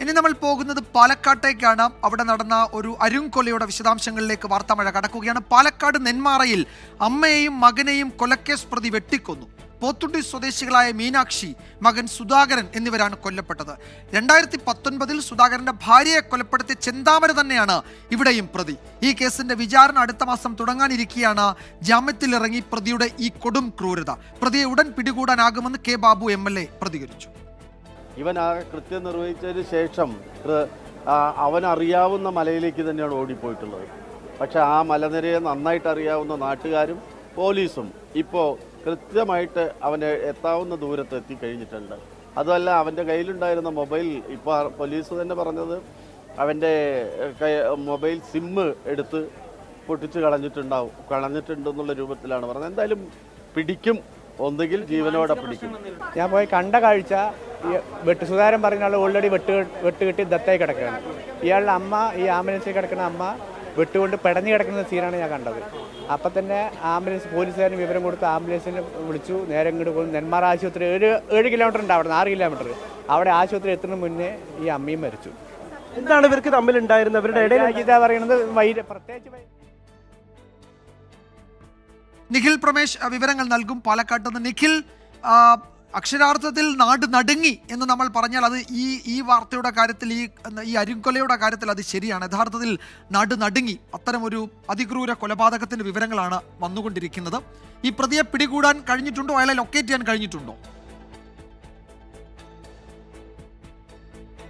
ഇനി നമ്മൾ പോകുന്നത് പാലക്കാട്ടേക്കാണ്. അവിടെ നടന്ന ഒരു അരുംകൊലയുടെ വിശദാംശങ്ങളിലേക്ക് വാർത്താമഴ കടക്കുകയാണ്. പാലക്കാട് നെന്മാറയിൽ അമ്മയെയും മകനെയും കൊലക്കേസ് പ്രതി വെട്ടിക്കൊന്നു. പോത്തുണ്ടി സ്വദേശികളായ മീനാക്ഷി, മകൻ സുധാകരൻ എന്നിവരാണ് കൊല്ലപ്പെട്ടത്. 2019 സുധാകരന്റെ ഭാര്യയെ കൊലപ്പെടുത്തിയ ചെന്താമര തന്നെയാണ് ഇവിടെയും പ്രതി. ഈ കേസിന്റെ വിചാരണ അടുത്ത മാസം തുടങ്ങാനിരിക്കെയാണ് ജാമ്യത്തിലിറങ്ങി പ്രതിയുടെ ഈ കൊടും ക്രൂരത. പ്രതിയെ ഉടൻ പിടികൂടാനാകുമെന്ന് കെ ബാബു MLA പ്രതികരിച്ചു. ഇവൻ ആ കൃത്യം നിർവഹിച്ചതിന് ശേഷം അവനറിയാവുന്ന മലയിലേക്ക് തന്നെയാണ് ഓടിപ്പോയിട്ടുള്ളത്. പക്ഷെ ആ മലനിരയെ നന്നായിട്ട് അറിയാവുന്ന നാട്ടുകാരും പോലീസും ഇപ്പോൾ കൃത്യമായിട്ട് അവന് എത്താവുന്ന ദൂരത്ത് എത്തിക്കഴിഞ്ഞിട്ടുണ്ട്. അതുമല്ല, അവൻ്റെ കയ്യിലുണ്ടായിരുന്ന മൊബൈൽ ഇപ്പോൾ പോലീസ് തന്നെ പറഞ്ഞത് അവൻ്റെ മൊബൈൽ സിമ്മ് എടുത്ത് പൊട്ടിച്ച് കളഞ്ഞിട്ടുണ്ടെന്നുള്ള രൂപത്തിലാണ് പറഞ്ഞത്. എന്തായാലും പിടിക്കും, ഒന്നുകിൽ ജീവനോടെ പിടിക്കും. ഞാൻ പോയി കണ്ട കാഴ്ച, സുധാകരൻ പറഞ്ഞ ആൾ ഓൾറെഡി വെട്ടുകെട്ടി ദത്തായി കിടക്കുകയാണ്. ഇയാളുടെ അമ്മ, ഈ ആംബുലൻസിൽ കിടക്കുന്ന അമ്മ വെട്ടുകൊണ്ട് പിടഞ്ഞു കിടക്കുന്ന സീനാണ് ഞാൻ കണ്ടത്. അപ്പം തന്നെ ആംബുലൻസ് പോലീസുകാരന് വിവരം കൊടുത്ത് ആംബുലൻസിനെ വിളിച്ചു. നേരെ ഇങ്ങോട്ട് പോകുന്നു. നെന്മാറ ആശുപത്രി 7 കിലോമീറ്റർ ഉണ്ട്, അവിടെ 6 കിലോമീറ്റർ. അവിടെ ആശുപത്രി എത്തുന്നതിന് മുന്നേ ഈ അമ്മയും മരിച്ചു. എന്താണ് ഇവർക്ക് തമ്മിലുണ്ടായിരുന്നത്? അവരുടെ ഇടയിൽ ഇതാ പറയുന്നത് പ്രത്യേകിച്ച് നിഖിൽ പ്രമേശ് വിവരങ്ങൾ നൽകും. പാലക്കാട്ട് നിന്ന് നിഖിൽ, അക്ഷരാർത്ഥത്തിൽ നാട് നടുങ്ങി എന്ന് നമ്മൾ പറഞ്ഞാൽ അത് ഈ വാർത്തയുടെ കാര്യത്തിൽ, ഈ അരുംകൊലയുടെ കാര്യത്തിൽ അത് ശരിയാണ്. യഥാർത്ഥത്തിൽ നാട് നടുങ്ങി. അത്തരമൊരു അതിക്രൂര കൊലപാതകത്തിന്റെ വിവരങ്ങളാണ് വന്നുകൊണ്ടിരിക്കുന്നത്. ഈ പ്രതിയെ പിടികൂടാൻ കഴിഞ്ഞിട്ടുണ്ടോ? അയാളെ ലൊക്കേറ്റ് ചെയ്യാൻ കഴിഞ്ഞിട്ടുണ്ടോ?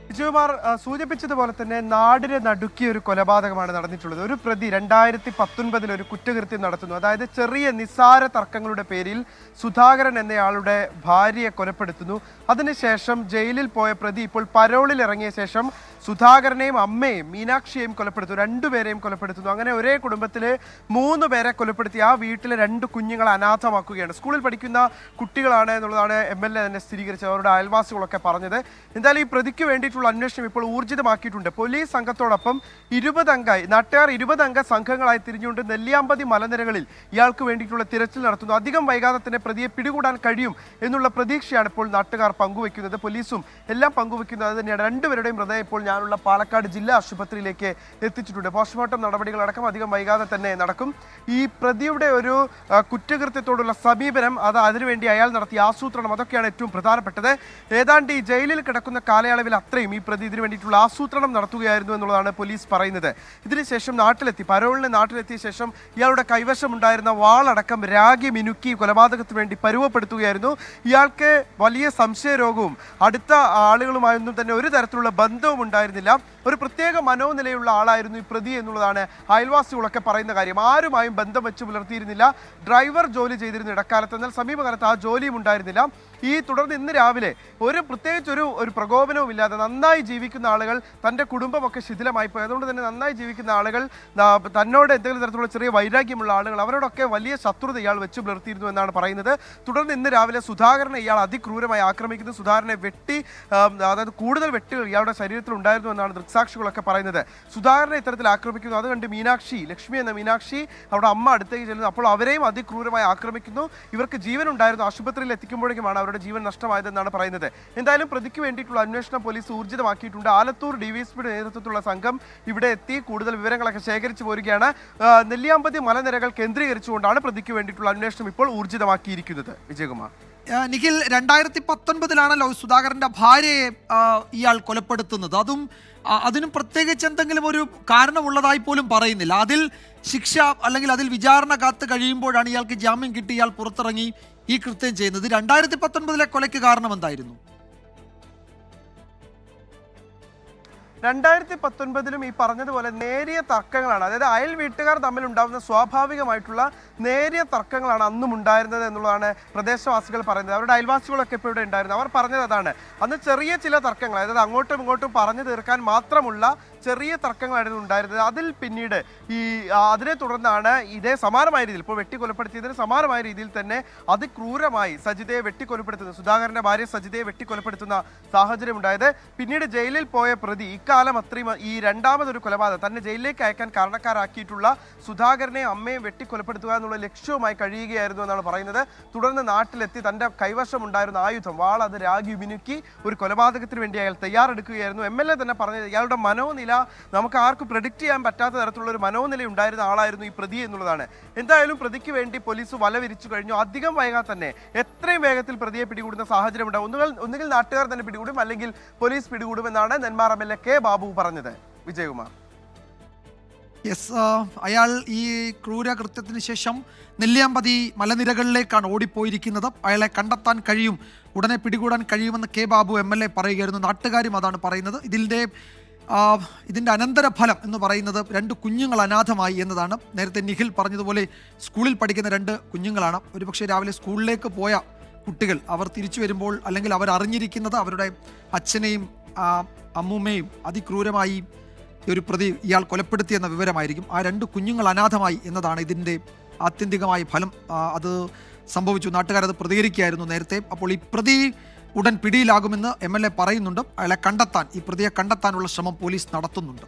വിജയകുമാർ സൂചിപ്പിച്ചതുപോലെ തന്നെ നാടിനെ നടുക്കിയ ഒരു കൊലപാതകമാണ് നടന്നിട്ടുള്ളത്. ഒരു പ്രതി 2019 ഒരു കുറ്റകൃത്യം നടത്തുന്നു. അതായത് ചെറിയ നിസ്സാര തർക്കങ്ങളുടെ പേരിൽ സുധാകരൻ എന്നയാളുടെ ഭാര്യയെ കൊലപ്പെടുത്തുന്നു. അതിനുശേഷം ജയിലിൽ പോയ പ്രതി ഇപ്പോൾ പരോളിൽ ഇറങ്ങിയ ശേഷം സുധാകരനെയും അമ്മയെയും മീനാക്ഷിയെയും കൊലപ്പെടുത്തുന്നു. 2 പേരെയും കൊലപ്പെടുത്തുന്നു. അങ്ങനെ ഒരേ കുടുംബത്തിലെ 3 പേരെ കൊലപ്പെടുത്തി ആ വീട്ടിലെ 2 കുഞ്ഞുങ്ങളെ അനാഥമാക്കുകയാണ്. സ്കൂളിൽ പഠിക്കുന്ന കുട്ടികളാണ് എന്നുള്ളതാണ് MLA തന്നെ സ്ഥിരീകരിച്ചത്, അവരുടെ അയൽവാസികളൊക്കെ പറഞ്ഞത്. എന്തായാലും ഈ പ്രതിക്ക് വേണ്ടിയിട്ടുള്ള അന്വേഷണം ഇപ്പോൾ ഊർജിതമാക്കിയിട്ടുണ്ട്. പോലീസ് സംഘത്തോടൊപ്പം 20 അംഗ സംഘങ്ങളായി തിരിഞ്ഞുകൊണ്ട് നെല്ലിയാമ്പതി മലനിരകളിൽ ഇയാൾക്ക് വേണ്ടിയിട്ടുള്ള തിരച്ചിൽ നടത്തുന്നു. അധികം വൈകാതെ തന്നെ പ്രതിയെ പിടികൂടാൻ കഴിയും എന്നുള്ള പ്രതീക്ഷയാണ് ഇപ്പോൾ നാട്ടുകാർ പങ്കുവെക്കുന്നത്. പോലീസും എല്ലാം പങ്കുവെക്കുന്നത് അത് തന്നെയാണ്. 2 പേരുടെയും മൃതദേഹം ഇപ്പോൾ ഞാനുള്ള പാലക്കാട് ജില്ലാ ആശുപത്രിയിലേക്ക് എത്തിച്ചിട്ടുണ്ട്. പോസ്റ്റ്മോർട്ടം നടപടികളടക്കം അധികം വൈകാതെ തന്നെ നടക്കും. ഈ പ്രതിയുടെ ഒരു കുറ്റകൃത്യത്തോടുള്ള സമീപനം, അതിനുവേണ്ടി അയാൾ നടത്തിയ ആസൂത്രണം, അതൊക്കെയാണ് ഏറ്റവും പ്രധാനപ്പെട്ടത്. ഏതാണ്ട് ഈ ജയിലിൽ കിടക്കുന്ന കാലയളവിൽ അത്രയും ഈ പ്രതി ഇതിനു വേണ്ടിയിട്ടുള്ള ആസൂത്രണം നടത്തുകയായിരുന്നു എന്നുള്ളതാണ് പോലീസ് പറയുന്നത്. ഇതിനുശേഷം പരോളിന് നാട്ടിലെത്തിയ ശേഷം ഇയാളുടെ കൈവശമുണ്ടായിരുന്ന വാളടക്കം രാഗി മിനുക്കി കൊലപാതകത്തിന് വേണ്ടി പരുവപ്പെടുത്തുകയായിരുന്നു. ഇയാൾക്ക് വലിയ സംശയരോഗവും അടുത്ത ആളുകളുമായൊന്നും തന്നെ ഒരു തരത്തിലുള്ള ബന്ധവും ഉണ്ടായിരുന്നില്ല. ഒരു പ്രത്യേക മനോനിലയുള്ള ആളായിരുന്നു ഈ പ്രതി എന്നുള്ളതാണ് അയൽവാസികളൊക്കെ പറയുന്ന കാര്യം. ആരുമായും ബന്ധം വെച്ച് പുലർത്തിയിരുന്നില്ല. ഡ്രൈവർ ജോലി ചെയ്തിരുന്നു ഇടക്കാലത്ത്, എന്നാൽ സമീപകാലത്ത് ആ ജോലിയും ഉണ്ടായിരുന്നില്ല. തുടർന്ന് ഇന്ന് രാവിലെ പ്രത്യേകിച്ച് ഒരു പ്രകോപനവും ഇല്ലാതെ നന്നായി ജീവിക്കുന്ന ആളുകൾ, തൻ്റെ കുടുംബമൊക്കെ ശിഥിലമായി പോയി, അതുകൊണ്ട് തന്നെ നന്നായി ജീവിക്കുന്ന ആളുകൾ, തന്നോട് എന്തെങ്കിലും തരത്തിലുള്ള ചെറിയ വൈരാഗ്യമുള്ള ആളുകൾ, അവരോടൊക്കെ വലിയ ശത്രുത ഇയാൾ വെച്ച് പുലർത്തിയിരുന്നു എന്നാണ് പറയുന്നത്. തുടർന്ന് ഇന്ന് രാവിലെ സുധാകരനെ ഇയാൾ അതിക്രൂരമായി ആക്രമിക്കുന്നു. സുധാകരനെ അതായത് കൂടുതൽ വെട്ടുകൾ ഇയാളുടെ ശരീരത്തിൽ ഉണ്ടായിരുന്നു എന്നാണ് ദൃക്സാക്ഷികളൊക്കെ പറയുന്നത്. സുധാകരനെ ഇത്തരത്തിൽ ആക്രമിക്കുന്നു. അത് കണ്ട് ലക്ഷ്മി എന്ന മീനാക്ഷി അവിടെ അമ്മ അടുത്തേക്ക് ചെല്ലുന്നു. അപ്പോൾ അവരെയും അതിക്രൂരമായി ആക്രമിക്കുന്നു. ഇവർക്ക് ജീവൻ ഉണ്ടായിരുന്നു. ആശുപത്രിയിൽ എത്തിക്കുമ്പോഴേക്കുമാണ് അവരുടെ ജീവൻ നഷ്ടമായതെന്നാണ് പറയുന്നത്. എന്തായാലും പ്രതിക്ക് വേണ്ടിയിട്ടുള്ള അന്വേഷണം പോലീസ് ഊർജിതമാക്കിയിട്ടുണ്ട്. ആലത്തൂർ ഡിവൈഎസ്പിയുടെ നേതൃത്വത്തിലുള്ള സംഘം ഇവിടെ എത്തി കൂടുതൽ വിവരങ്ങളൊക്കെ ശേഖരിച്ചു പോരുകയാണ്. നെല്ലിയാമ്പതി മലനിരകൾ കേന്ദ്രീകരിച്ചുകൊണ്ടാണ് പ്രതിക്ക് വേണ്ടിയിട്ടുള്ള അന്വേഷണം ഇപ്പോൾ ഊർജിതമാക്കിയിരിക്കുന്നത്. വിജയകുമാർ. നിഖിൽ, 2019 സുധാകരന്റെ ഭാര്യയെ ഇയാൾ കൊലപ്പെടുത്തുന്നത്. അതിനും പ്രത്യേകിച്ച് എന്തെങ്കിലും ഒരു കാരണമുള്ളതായി പോലും പറയുന്നില്ല. അതിൽ ശിക്ഷ അല്ലെങ്കിൽ അതിൽ വിചാരണ കാത്ത് കഴിയുമ്പോഴാണ് ഇയാൾക്ക് ജാമ്യം കിട്ടി ഇയാൾ പുറത്തിറങ്ങി ഈ കൃത്യം ചെയ്യുന്നത്. 2019 കൊലയ്ക്ക് കാരണം എന്തായിരുന്നു? 2019 ഈ പറഞ്ഞതുപോലെ നേരിയ തർക്കങ്ങളാണ്. അതായത് അയൽ വീട്ടുകാർ തമ്മിലുണ്ടാകുന്ന സ്വാഭാവികമായിട്ടുള്ള നേരിയ തർക്കങ്ങളാണ് അന്നും ഉണ്ടായിരുന്നത് എന്നുള്ളതാണ് പ്രദേശവാസികൾ പറയുന്നത്. അവരുടെ അയൽവാസികളൊക്കെ ഇപ്പോൾ ഇവിടെ ഉണ്ടായിരുന്നു. അവർ പറഞ്ഞത് അതാണ്. അന്ന് ചെറിയ ചില തർക്കങ്ങൾ, അതായത് അങ്ങോട്ടും ഇങ്ങോട്ടും പറഞ്ഞു തീർക്കാൻ മാത്രമുള്ള ചെറിയ തർക്കങ്ങളായിരുന്നു ഉണ്ടായിരുന്നത്. അതിൽ പിന്നീട് അതിനെ തുടർന്നാണ് സമാനമായ രീതിയിൽ, ഇപ്പോൾ വെട്ടിക്കൊലപ്പെടുത്തിയതിന് സമാനമായ രീതിയിൽ തന്നെ അതിക്രൂരമായി സജിതയെ വെട്ടിക്കൊലപ്പെടുത്തുന്ന, സുധാകരന്റെ ഭാര്യ സജിതയെ വെട്ടിക്കൊലപ്പെടുത്തുന്ന സാഹചര്യം ഉണ്ടായത്. പിന്നീട് ജയിലിൽ പോയ പ്രതി ഈ ഇക്കാലം അത്രയും ഈ രണ്ടാമതൊരു കൊലപാതകം തന്നെ ജയിലിലേക്ക് അയക്കാൻ കാരണക്കാരാക്കിയിട്ടുള്ള സുധാകരനെ അമ്മയും വെട്ടിക്കൊലപ്പെടുത്തുക എന്നുള്ള ലക്ഷ്യവുമായി കഴിയുകയായിരുന്നു എന്നാണ് പറയുന്നത്. തുടർന്ന് നാട്ടിലെത്തി തൻ്റെ കൈവശമുണ്ടായിരുന്ന ആയുധം വാൾ അത് രാഗി മിനുക്കി ഒരു കൊലപാതകത്തിന് വേണ്ടി അയാൾ തയ്യാറെടുക്കുകയായിരുന്നു. MLA തന്നെ പറഞ്ഞത് ഇയാളുടെ മനോനില നമുക്ക് ആർക്കും പ്രെഡിക്റ്റ് ചെയ്യാൻ പറ്റാത്ത തരത്തിലുള്ള ഒരു മനോനില ഉണ്ടായിരുന്ന ആളായിരുന്നു ഈ പ്രതി എന്നുള്ളതാണ്. എന്തായാലും പ്രതിക്ക് വേണ്ടി പോലീസ് വല വിരിച്ചു കഴിഞ്ഞു. അധികം വൈകാതെ തന്നെ എത്രയും വേഗത്തിൽ പ്രതിയെ പിടികൂടുന്ന സാഹചര്യം ഉണ്ടാവും. ഒന്നുകിൽ നാട്ടുകാർ തന്നെ പിടികൂടും, അല്ലെങ്കിൽ പോലീസ് പിടികൂടുമെന്നാണ് നെന്മാറ MLA കെ ബാബു പറഞ്ഞത്. വിജയകുമാർ, അയാൾ ഈ ക്രൂരകൃത്യത്തിന് ശേഷം നെല്ലിയാമ്പതി മലനിരകളിലേക്കാണ് ഓടിപ്പോയിരിക്കുന്നത്. അയാളെ കണ്ടെത്താൻ കഴിയും, ഉടനെ പിടികൂടാൻ കഴിയുമെന്ന് കെ ബാബു MLA പറയുകയായിരുന്നു. നാട്ടുകാരും അതാണ് പറയുന്നത്. ഇതിൻ്റെ അനന്തരഫലം എന്ന് പറയുന്നത് 2 കുഞ്ഞുങ്ങൾ അനാഥമായി എന്നതാണ്. നേരത്തെ നിഖിൽ പറഞ്ഞതുപോലെ സ്കൂളിൽ പഠിക്കുന്ന 2 കുഞ്ഞുങ്ങളാണ്. ഒരുപക്ഷെ രാവിലെ സ്കൂളിലേക്ക് പോയ കുട്ടികൾ അവർ തിരിച്ചു വരുമ്പോൾ, അല്ലെങ്കിൽ അവർ അറിഞ്ഞിരിക്കുന്നത് അവരുടെ അച്ഛനെയും അമ്മൂമ്മയും അതിക്രൂരമായി ഒരു പ്രതി ഇയാൾ കൊലപ്പെടുത്തിയെന്ന വിവരമായിരിക്കും. ആ 2 കുഞ്ഞുങ്ങൾ അനാഥമായി എന്നതാണ് ഇതിൻ്റെ ആത്യന്തികമായ ഫലം. അത് സംഭവിച്ചു. നാട്ടുകാരത് പ്രതികരിക്കുകയായിരുന്നു നേരത്തെ. അപ്പോൾ ഈ പ്രതി ഉടൻ പിടിയിലാകുമെന്ന് MLA പറയുന്നുണ്ട്. അയാളെ കണ്ടെത്താൻ, ഈ പ്രതിയെ കണ്ടെത്താനുള്ള ശ്രമം പോലീസ് നടത്തുന്നുണ്ട്.